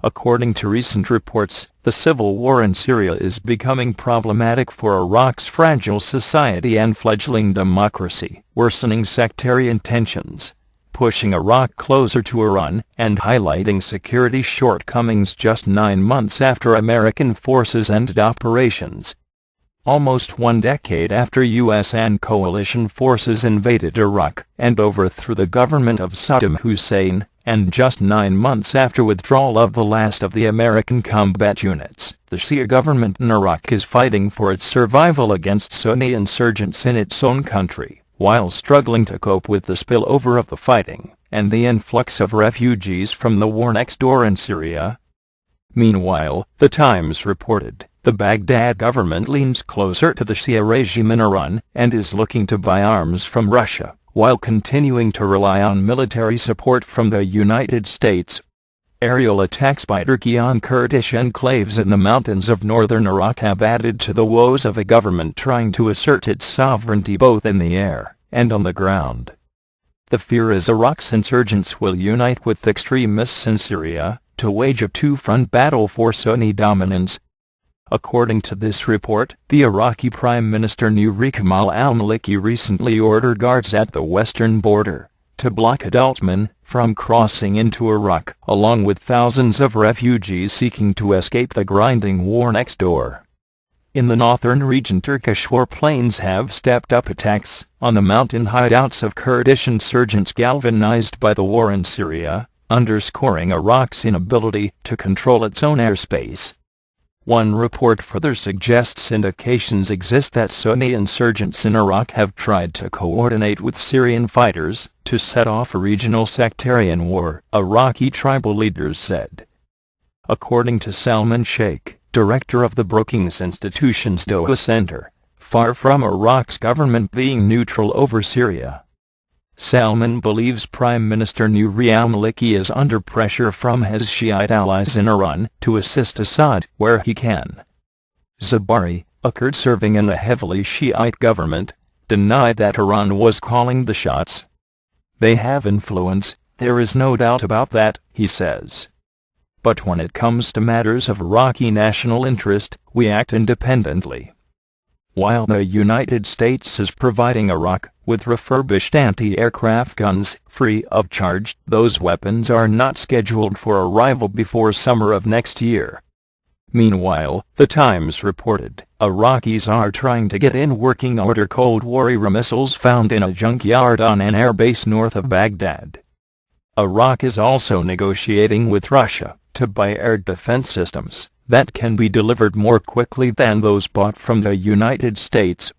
According to recent reports, the civil war in Syria is becoming problematic for Iraq's fragile society and fledgling democracy, worsening sectarian tensions, pushing Iraq closer to Iran, and highlighting security shortcomings just 9 months after American forces ended operations. Almost 1 decade after U.S. and coalition forces invaded Iraq and overthrew the government of Saddam Hussein, and just 9 months after withdrawal of the last of the American combat units, the Shia government in Iraq is fighting for its survival against Sunni insurgents in its own country, while struggling to cope with the spillover of the fighting and the influx of refugees from the war next door in Syria. Meanwhile, The Times reported, the Baghdad government leans closer to the Shia regime in Iran and is looking to buy arms from Russia, while continuing to rely on military support from the United States. Aerial attacks by Turkey on Kurdish enclaves in the mountains of northern Iraq have added to the woes of a government trying to assert its sovereignty both in the air and on the ground. The fear is Iraq's insurgents will unite with extremists in Syria to wage a two-front battle for Sunni dominance. According to this report, the Iraqi Prime Minister Nouri Kemal al-Maliki recently ordered guards at the western border to block adult men from crossing into Iraq, along with thousands of refugees seeking to escape the grinding war next door. In the northern region, Turkish warplanes have stepped up attacks on the mountain hideouts of Kurdish insurgents galvanized by the war in Syria, underscoring Iraq's inability to control its own airspace. One report further suggests indications exist that Sunni insurgents in Iraq have tried to coordinate with Syrian fighters to set off a regional sectarian war, Iraqi tribal leaders said. According to Salman Sheikh, director of the Brookings Institution's Doha Center, far from Iraq's government being neutral over Syria, Salman believes Prime Minister Nouri al-Maliki is under pressure from his Shiite allies in Iran to assist Assad where he can. Zabari, a Kurd serving in a heavily Shiite government, denied that Iran was calling the shots. They have influence, there is no doubt about that, he says. But when it comes to matters of Iraqi national interest, we act independently. While the United States is providing Iraq with refurbished anti-aircraft guns free of charge, those weapons are not scheduled for arrival before summer of next year. Meanwhile, The Times reported, Iraqis are trying to get in working order Cold War-era missiles found in a junkyard on an airbase north of Baghdad. Iraq is also negotiating with Russia to buy air defense systems that can be delivered more quickly than those bought from the United States.